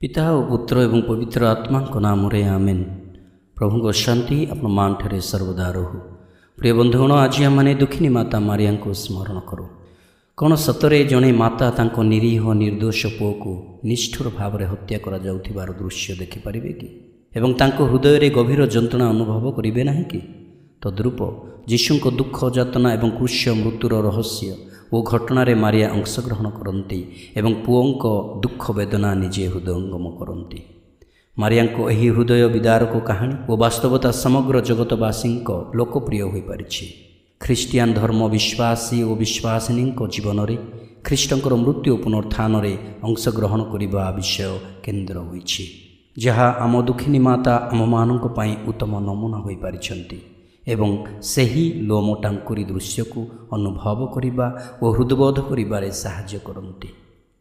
पिता और पुत्र एवं पवित्र आत्मा को नाम रे आमेन। प्रभु को शांति आपण मान ठरे सर्वदा रहू। प्रिय बंधुगण, आज आम मैंने दुखिनी माता मारिया को स्मरण करूँ। कौन सतरे जड़े माता तांको निरीह निर्दोष पुओ को निष्ठुर भाव में हत्या करा जाउथिबार दृश्य देखिपारे कि एवं तांको हृदय रे गभीर जंत्रणा अनुभव करिवे नाही कि? तद्रूप यीशुको दुख यातना एवं क्रूश्य मृत्युर रहस्य ओ घटना मारिया अंशग्रहण करती एवं पुओं दुख वेदना निजे हृदयंगम करती। मारिया यही हृदय विदारक कहानी और वास्तवता समग्र जगतवासी लोकप्रिय हो पारिछि। ख्रीष्टियान धर्म विश्वासी और विश्वासिनी जीवन में ख्रीष्टंकर मृत्यु पुनरुत्थान अंशग्रहण करने विषय केन्द्र होइछि, जहाँ आम दुखिनी माता आम मानक पई उत्तम नमूना हो पारिछंती एवं सही लोम टांकुरी दृश्य को अनुभव करने और हृदयबोध कर साहाय्य करती।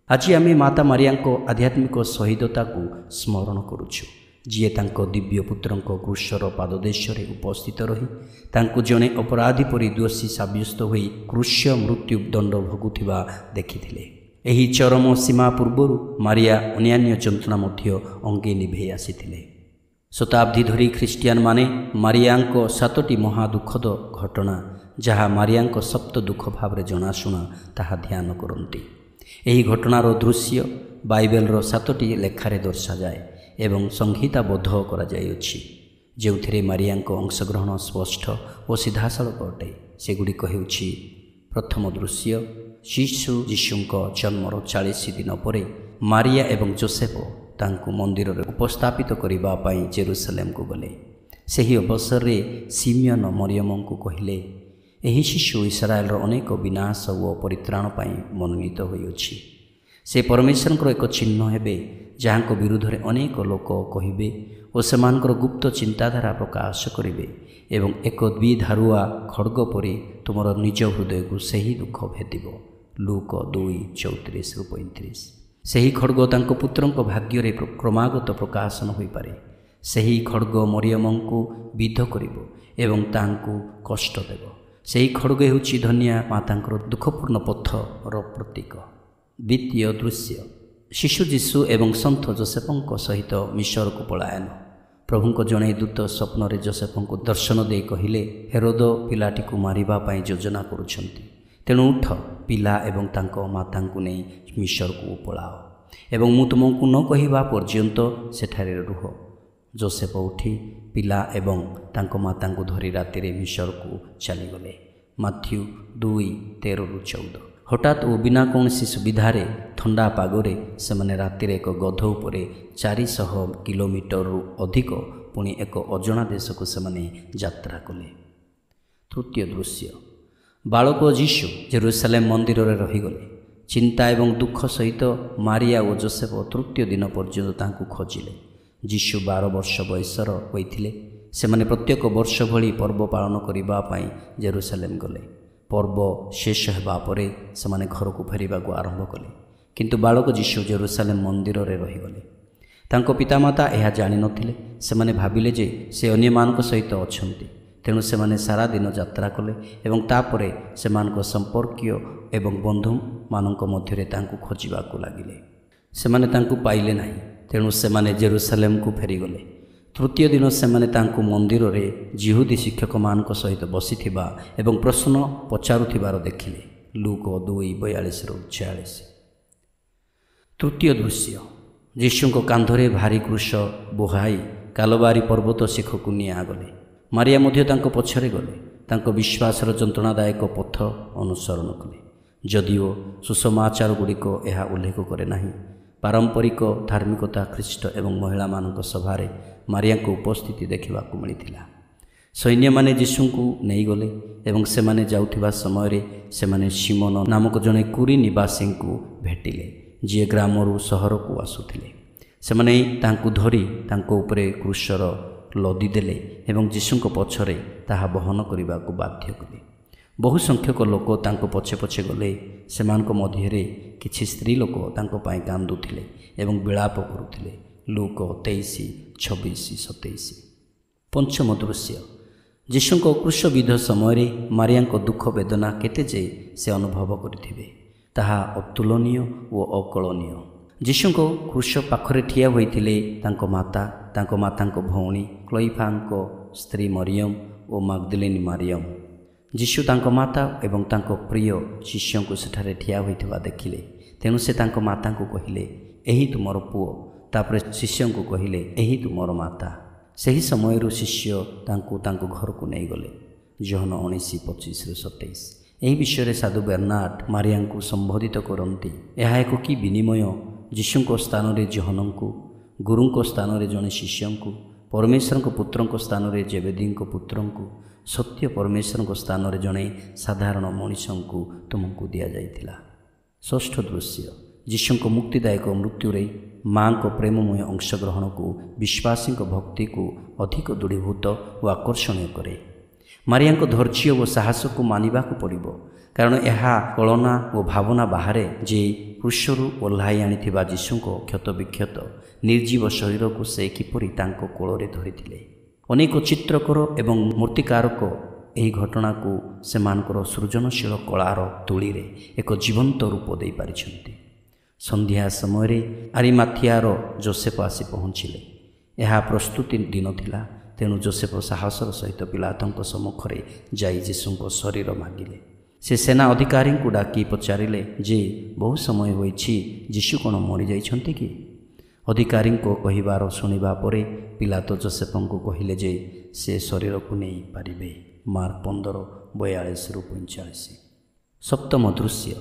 आज आम माता मारिया आध्यात्मिक शहीदता को स्मरण करुछु, जी तांको दिव्य पुत्र क्रूशर पाददेश उपस्थित रही तांको जड़े अपराधी परि दोषी सब्यस्त हो क्रूश्य मृत्यु दंड भोगुथिबा देखिथिले। एही चरम सीमा पूर्वर मारिया अन्यान्य जंत्रणा मध्य अंगे निभे आसीथिले। शताब्दी धरी ख्रीष्टियान माने मारिया सातटी महादुखद घटना जहाँ मारिया सप्त दुख भाव जनाशुना ताहा ध्यान करती। यही घटनार दृश्य बाइबेलर सातटी लेखारे दर्शा जाए एवं संहिताबद्ध कराଯାଇଛି, जो मारिया अंशग्रहण स्पष्ट और सीधासलख अटे। सेगुड़िक हेउछि प्रथम दृश्य, शिशु यीशुଙ୍କ जन्मर 40 दिन पर मारिया एवं जोसेफ तांको मंदिर रे उपस्थापित करिबा पई जेरूसलेम को गले। सही अवसर रे सिमियन मरियम को कहिले, एही शिशु इस्राएल अनेक विनाश और परित्राण पई मनोनीत होइछि। से परमेश्वर एक चिन्ह हेबे, जहाँ को विरुद्ध रे अनेक लोक कहिबे और सेमानकर गुप्त चिंताधारा प्रकाश करिवे एवं एक द्विधारुआ खड्ग परि तुमर निज हृदय को सही दुख भेदिबो। लूक 2:34-35। सही खड्ग तांको पुत्रंको भाग्य रे क्रमागत प्रकाशन हो पारे। सही खड्ग मरियम को विध करिबो एवं तांको कष्ट देव। सही खड्ग हेउछि धन्या मातांकर दुखपूर्ण पथर प्रतीक। द्वितीय दृश्य, शिशु जीशु एवं सन्थ जोसेफଙ୍କ सहित मिस्र को पलायन। प्रभुଙ୍କ जड़े दूत स्वप्न रे जोसेफଙ୍କୁ दर्शन दे कहिले, हेरोद पिलाटी को मारिबा पई योजना करुछंती, तेणु उठ पिला एवं तांको मातांको नहीं मिस्र को पलाओ एवं मु तुमको न कहिबा पर्यंत सेठारे रुह। जोसेफ उठी पिला एवं तांको मातांको धरी राति मिस्र को चलीगले। माथ्यू 2:13-14। हठात और बिना कौन सुविधार ठंडा पागरे से मैंने रातिर एक गध उपर 400 किलोमीटर अधिक पुणी एक अजणा देश को सेमाने यात्रा कले। तृतीय दृश्य, बालक यीशु जेरूसलेम मंदिर रे रहीगले। चिंता एवं दुख सहित मारिया और जोसेफ तृतीय दिन पर्यंत तांको खोजिले। यीशु 12 वर्ष बयसर होइथिले। सेमाने प्रत्येक वर्ष भली पर्व पालन करिबा पई जेरूसलेम गले। पर्व शेष हेबा परे सेमाने घर को फेरिबा को आरंभ कले, किंतु बालक यीशु जेरूसलेम मंदिर रे रहीगले। तांको पितामाता यह जानि नथिले। सेमाने भाबिले जे से अन्य मानक सहित अछंती, तेणु सेमाने सारा दिन यात्रा कले एवं तापरे सेमानक संपर्कीय एवं बंधु मानक मध्यरे तांको खोजिबा को लागिले। सेमाने तांको पाइले नाही, तेणु सेमाने जेरूसलेम को फेरिगले। तृतीय दिन सेमाने तांको मंदिर रे जिहुदी शिक्षक मानक सहित बसिथिबा एवं प्रश्न पचारुथिबार देखिले। लूक 2:42-46। तृतीय दृश्य, यीशुଙ୍କ कांधरे भारी क्रूश बोहाई कालबारी पर्वत शिख को नियागले। मारिया मध्य तांको पछरे गले। तांको विश्वासर जंत्रणादायक पथ अनुसरण कले। जदिओ सुसमाचार गुड़िक यह उल्लेख करे नाही, पारंपरिक धार्मिकता ख्रीष्ट एवं महिला मानक सभारे मारिया को उपस्थिति देखा मिलता। सैन्य माने यीशु को नहीं गले एवं से माने जाउथिबा समय रे से माने सिमोन नामक जड़े कुरी निवासी को भेटिले, जी ग्रामरू सहर को आसुथिले। से माने तांको धरी तांको उपरे क्रूशर लदी देले एवं यीशुଙ୍କ पछरे ताहा बहन करने को बाध्य कले। बहु संख्यक लोक तांको पछे पछे गले। सेमानक मध्यरे किछि स्त्री लोक तांको पाई कांदुथिले एवं विलाप करुथिले। लूक 23:26-27। पंचम दृश्य, यीशुଙ୍କ क्रूश विध समय मारिया दुख वेदना केते जे से अनुभव करिथिबे ताहा अतुलनीय और अकलनीय। ଯୀଶୁଙ୍କ କ୍ରୁଶ ପାଖରେ ଠିଆ ହୋଇଥିଲେ ତାଙ୍କ ମାତାଙ୍କ ଭଉଣୀ କ୍ଲୋଇଫାଙ୍କ ସ୍ତ୍ରୀ ମରିୟମ ଓ ମାଗ୍ଦଲିନୀ ମାରିୟମ। ଯୀଶୁ ତାଙ୍କ ମାତା ଏବଂ ତାଙ୍କ ପ୍ରିୟ ଶିଷ୍ୟଙ୍କୁ ସେଠାରେ ଠିଆ ହୋଇଥିବା ଦେଖିଲେ। ତେଣୁ ସେ ତାଙ୍କ ମାତାଙ୍କୁ କହିଲେ, ଏହି ତୁମର ପୁଅ। ତାପରେ ଶିଷ୍ୟଙ୍କୁ କହିଲେ, ଏହି ତୁମର ମାତା। ସେହି ସମୟରୁ ଶିଷ୍ୟ ତାଙ୍କୁ ତାଙ୍କ ଘରକୁ ନେଇଗଲେ। ଜୋହନ 19:25-27। ଏହି ବିଷୟରେ ସାଧୁ ବେର୍ନାର୍ଡ ମାରିଆଙ୍କୁ ସମ୍ବୋଧିତ କରନ୍ତି। ଏହା ଏକ କି ବିନିମୟ! ଯୀଶୁଙ୍କ ସ୍ଥାନରେ ଜୋହନଙ୍କୁ, ଗୁରୁଙ୍କ ସ୍ଥାନରେ ଜଣେ ଶିଷ୍ୟଙ୍କୁ, ପରମେଶ୍ୱରଙ୍କ ପୁତ୍ରଙ୍କ ସ୍ଥାନରେ ଜେବେଦୀଙ୍କ ପୁତ୍ରଙ୍କୁ, ସତ୍ୟ ପରମେଶ୍ୱରଙ୍କ ସ୍ଥାନରେ ଜଣେ ସାଧାରଣ ମଣିଷଙ୍କୁ ତୁମକୁ ଦିଆଯାଇଥିଲା। ଷଷ୍ଠ ଦୃଶ୍ୟ, ଯୀଶୁଙ୍କ ମୁକ୍ତିଦାୟକ ମୃତ୍ୟୁରେ ମାଙ୍କ ପ୍ରେମମୟ ଅଂଶଗ୍ରହଣକୁ ବିଶ୍ୱାସୀଙ୍କ ଭକ୍ତିକୁ ଅଧିକ ଦୃଢ଼ୀଭୂତ ଓ ଆକର୍ଷଣୀୟ କରେ। ମାରିଆଙ୍କ ଧୈର୍ଯ୍ୟ ଓ ସାହସକୁ ମାନିବାକୁ ପଡ଼ିବ, କାରଣ ଏହା କଳନା ଓ ଭାବନା ବାହାରେ ଯେ କ୍ରୁଶରୁ ଓହ୍ଲାଇ ଆଣିଥିବା ଯୀଶୁଙ୍କ କ୍ଷତବିକ୍ଷତ ନିର୍ଜୀବ ଶରୀରକୁ ସେ କିପରି ତାଙ୍କ କୋଳରେ ଧରିଥିଲେ। ଅନେକ ଚିତ୍ରକର ଏବଂ ମୂର୍ତ୍ତିକାରକ ଏହି ଘଟଣାକୁ ସେମାନଙ୍କର ସୃଜନଶୀଳ କଳାର ତୁଳିରେ ଏକ ଜୀବନ୍ତ ରୂପ ଦେଇପାରିଛନ୍ତି। ସନ୍ଧ୍ୟା ସମୟରେ ଆରିମାଥିଆର ଯୋସେଫ ଆସି ପହଞ୍ଚିଲେ। ଏହା ପ୍ରସ୍ତୁତି ଦିନ ଥିଲା। ତେଣୁ ଯୋସେଫ ସାହସର ସହିତ ପିଲାତଙ୍କ ସମ୍ମୁଖରେ ଯାଇ ଯୀଶୁଙ୍କ ଶରୀର ମାଗିଲେ। ସେ ସେନା ଅଧିକାରୀଙ୍କୁ ଡାକି ପଚାରିଲେ ଯେ ବହୁ ସମୟ ହୋଇଛି, ଯୀଶୁ କ'ଣ ମରିଯାଇଛନ୍ତି କି? ଅଧିକାରୀଙ୍କ କହିବାର ଶୁଣିବା ପରେ ପିଲାତ ଯୋସେଫଙ୍କୁ କହିଲେ ଯେ ସେ ଶରୀରକୁ ନେଇପାରିବେ। ମାର୍କ 15:42-45। ସପ୍ତମ ଦୃଶ୍ୟ,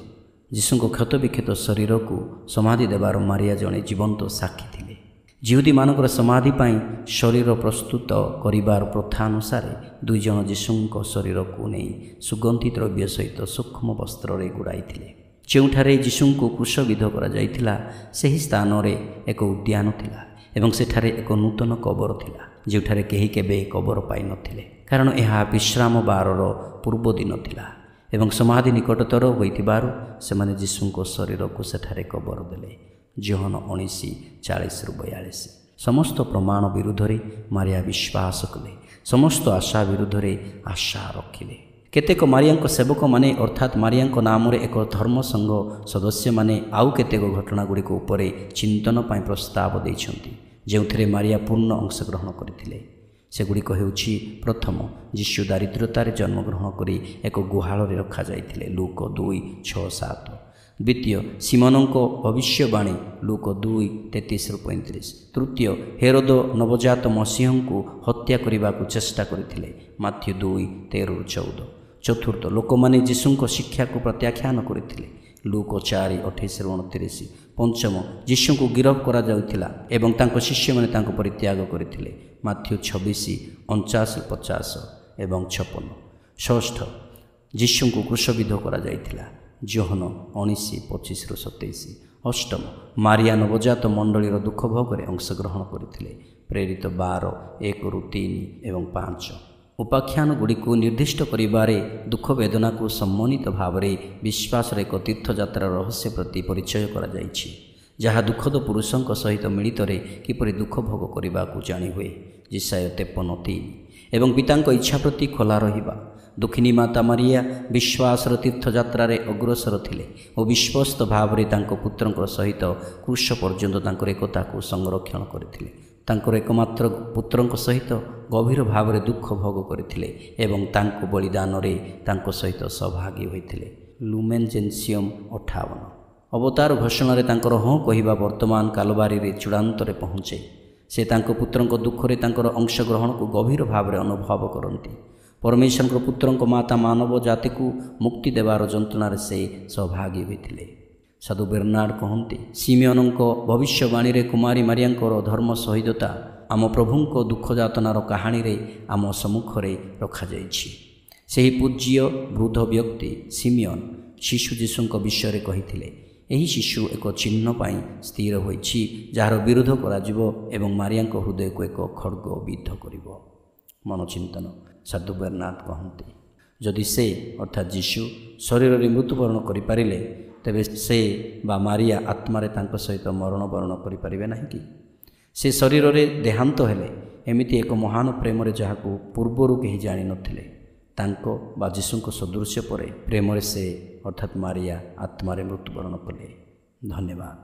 ଯୀଶୁଙ୍କ କ୍ଷତବିକ୍ଷତ ଶରୀରକୁ ସମାଧି ଦେବାର ମାରିଆ ଜଣେ ଜୀବନ୍ତ ସାକ୍ଷୀ ଥିଲେ। ଯିହୁଦୀମାନଙ୍କର ସମାଧି ପାଇଁ ଶରୀର ପ୍ରସ୍ତୁତ କରିବାର ପ୍ରଥା ଅନୁସାରେ ଦୁଇଜଣ ଯୀଶୁଙ୍କ ଶରୀରକୁ ନେଇ ସୁଗନ୍ଧି ଦ୍ରବ୍ୟ ସହିତ ସୂକ୍ଷ୍ମ ବସ୍ତ୍ରରେ ଗୁଡ଼ାଇଥିଲେ। ଯେଉଁଠାରେ ଯୀଶୁଙ୍କୁ କ୍ରୁଶବିଦ୍ଧ କରାଯାଇଥିଲା ସେହି ସ୍ଥାନରେ ଏକ ଉଦ୍ୟାନ ଥିଲା ଏବଂ ସେଠାରେ ଏକ ନୂତନ କବର ଥିଲା, ଯେଉଁଠାରେ କେହି କେବେ କବର ପାଇନଥିଲେ, କାରଣ ଏହା ବିଶ୍ରାମ ବାରର ପୂର୍ବ ଦିନ ଥିଲା ଏବଂ ସମାଧି ନିକଟତର ହୋଇଥିବାରୁ ସେମାନେ ଯୀଶୁଙ୍କ ଶରୀରକୁ ସେଠାରେ କବର ଦେଲେ। ଜୋହନ 19:40-42। ସମସ୍ତ ପ୍ରମାଣ ବିରୁଦ୍ଧରେ ମାରିଆ ବିଶ୍ୱାସ କଲେ, ସମସ୍ତ ଆଶା ବିରୁଦ୍ଧରେ ଆଶା ରଖିଲେ। କେତେକ ମାରିଆଙ୍କ ସେବକମାନେ ଅର୍ଥାତ୍ ମାରିଆଙ୍କ ନାମରେ ଏକ ଧର୍ମସଂଘ ସଦସ୍ୟମାନେ ଆଉ କେତେକ ଘଟଣାଗୁଡ଼ିକ ଉପରେ ଚିନ୍ତନ ପାଇଁ ପ୍ରସ୍ତାବ ଦେଇଛନ୍ତି, ଯେଉଁଥିରେ ମାରିଆ ପୂର୍ଣ୍ଣ ଅଂଶଗ୍ରହଣ କରିଥିଲେ। ସେଗୁଡ଼ିକ ହେଉଛି: ପ୍ରଥମ, ଯୀଶୁ ଦାରିଦ୍ର୍ୟତାରେ ଜନ୍ମଗ୍ରହଣ କରି ଏକ ଗୁହାଳରେ ରଖାଯାଇଥିଲେ, ଲୁକ 2:6-7। ଦ୍ୱିତୀୟ, ସିମୋନଙ୍କ ଭବିଷ୍ୟବାଣୀ, ଲୁକ 2:33-35। ତୃତୀୟ, ହେରୋଦ ନବଜାତ ମସିହଙ୍କୁ ହତ୍ୟା କରିବାକୁ ଚେଷ୍ଟା କରିଥିଲେ, ମାଥ୍ୟୁ 2:13-14। ଚତୁର୍ଥ, ଲୋକମାନେ ଯୀଶୁଙ୍କ ଶିକ୍ଷାକୁ ପ୍ରତ୍ୟାଖ୍ୟାନ କରିଥିଲେ, ଲୁକ 4:28-29। ପଞ୍ଚମ, ଯୀଶୁଙ୍କୁ ଗିରଫ କରାଯାଉଥିଲା ଏବଂ ତାଙ୍କ ଶିଷ୍ୟମାନେ ତାଙ୍କୁ ପରିତ୍ୟାଗ କରିଥିଲେ, ମାଥ୍ୟୁ 26:49-50 ଏବଂ 56। ଷଷ୍ଠ, ଯୀଶୁଙ୍କୁ କ୍ରୁଶବିଦ୍ଧ କରାଯାଇଥିଲା, ଜୋହନ 19:25-27। ଅଷ୍ଟମ, ମାରିଆ ନବଜାତ ମଣ୍ଡଳୀର ଦୁଃଖ ଭୋଗରେ ଅଂଶଗ୍ରହଣ କରିଥିଲେ, ପ୍ରେରିତ 12:1-3 ଏବଂ 5। ଉପାଖ୍ୟାନଗୁଡ଼ିକୁ ନିର୍ଦ୍ଦିଷ୍ଟ କରିବାରେ ଦୁଃଖ ବେଦନାକୁ ସମ୍ମୋହିତ ଭାବରେ ବିଶ୍ୱାସର ଏକ ତୀର୍ଥଯାତ୍ରାର ରହସ୍ୟ ପ୍ରତି ପରିଚୟ କରାଯାଇଛି, ଯାହା ଦୁଃଖଦ ପୁରୁଷଙ୍କ ସହିତ ମିଳିତରେ କିପରି ଦୁଃଖ ଭୋଗ କରିବାକୁ ଜାଣିହୁଏ, ଯେଶାୟା 53:3। ଏବଂ ପିତାଙ୍କ ଇଚ୍ଛା ପ୍ରତି ଖୋଲା ରହିବା। ଦୁଃଖିନୀ ମାତା ମାରିଆ ବିଶ୍ୱାସର ତୀର୍ଥଯାତ୍ରାରେ ଅଗ୍ରସର ଥିଲେ ଓ ବିଶ୍ୱସ୍ତ ଭାବରେ ତାଙ୍କ ପୁତ୍ରଙ୍କ ସହିତ କ୍ରୁଶ ପର୍ଯ୍ୟନ୍ତ ତାଙ୍କର ଏକତାକୁ ସଂରକ୍ଷଣ କରିଥିଲେ। ତାଙ୍କର ଏକମାତ୍ର ପୁତ୍ରଙ୍କ ସହିତ ଗଭୀର ଭାବରେ ଦୁଃଖ ଭୋଗ କରିଥିଲେ ଏବଂ ତାଙ୍କ ବଳିଦାନରେ ତାଙ୍କ ସହିତ ସହଭାଗୀ ହୋଇଥିଲେ। ଲୁମେନ୍ ଜେନ୍ସିୟମ୍ 58। ଅବତାର ଘୋଷଣାରେ ତାଙ୍କର ହଁ କହିବା ବର୍ତ୍ତମାନ କାଲବାରୀରେ ଚୂଡ଼ାନ୍ତରେ ପହଞ୍ଚେ। ସେ ତାଙ୍କ ପୁତ୍ରଙ୍କ ଦୁଃଖରେ ତାଙ୍କର ଅଂଶଗ୍ରହଣକୁ ଗଭୀର ଭାବରେ ଅନୁଭବ କରନ୍ତି। ପରମେଶ୍ୱରଙ୍କ ପୁତ୍ରଙ୍କ ମାତା ମାନବ ଜାତିକୁ ମୁକ୍ତି ଦେବାର ଯନ୍ତ୍ରଣାରେ ସେ ସହଭାଗୀ ହୋଇଥିଲେ। ସାଧୁ ବେର୍ନାର୍ଡ କହନ୍ତି, ସିମିୟନଙ୍କ ଭବିଷ୍ୟବାଣୀରେ କୁମାରୀ ମାରିଆଙ୍କର ଧର୍ମ ସହିଷ୍ଣୁତା ଆମ ପ୍ରଭୁଙ୍କ ଦୁଃଖଯାତନାର କାହାଣୀରେ ଆମ ସମ୍ମୁଖରେ ରଖାଯାଇଛି। ସେହି ପୂଜ୍ୟ ବୃଦ୍ଧ ବ୍ୟକ୍ତି ସିମିୟନ ଶିଶୁ ଯୀଶୁଙ୍କ ବିଷୟରେ କହିଥିଲେ, ଏହି ଶିଶୁ ଏକ ଚିହ୍ନ ପାଇଁ ସ୍ଥିର ହୋଇଛି, ଯାହାର ବିରୋଧ କରାଯିବ ଏବଂ ମାରିଆଙ୍କ ହୃଦୟକୁ ଏକ ଖଡ଼୍ଗ ବିଦ୍ଧ କରିବ। ମନୋଚିନ୍ତନ। ସାଧୁ ବେର୍ନାର୍ଡ କହନ୍ତି, ଯଦି ସେ ଅର୍ଥାତ୍ ଯୀଶୁ ଶରୀରରେ ମୃତ୍ୟୁବରଣ କରିପାରିଲେ, ତେବେ ସେ ବା ମାରିଆ ଆତ୍ମାରେ ତାଙ୍କ ସହିତ ମରଣବରଣ କରିପାରିବେ ନାହିଁ କି? ସେ ଶରୀରରେ ଦେହାନ୍ତ ହେଲେ ଏମିତି ଏକ ମହାନ ପ୍ରେମରେ ଯାହାକୁ ପୂର୍ବରୁ କେହି ଜାଣିନଥିଲେ। ତାଙ୍କ ବା ଯୀଶୁଙ୍କ ସଦୃଶ୍ୟ ପରେ ପ୍ରେମରେ ସେ ଅର୍ଥାତ୍ ମାରିଆ ଆତ୍ମାରେ ମୃତ୍ୟୁବରଣ କଲେ। ଧନ୍ୟବାଦ।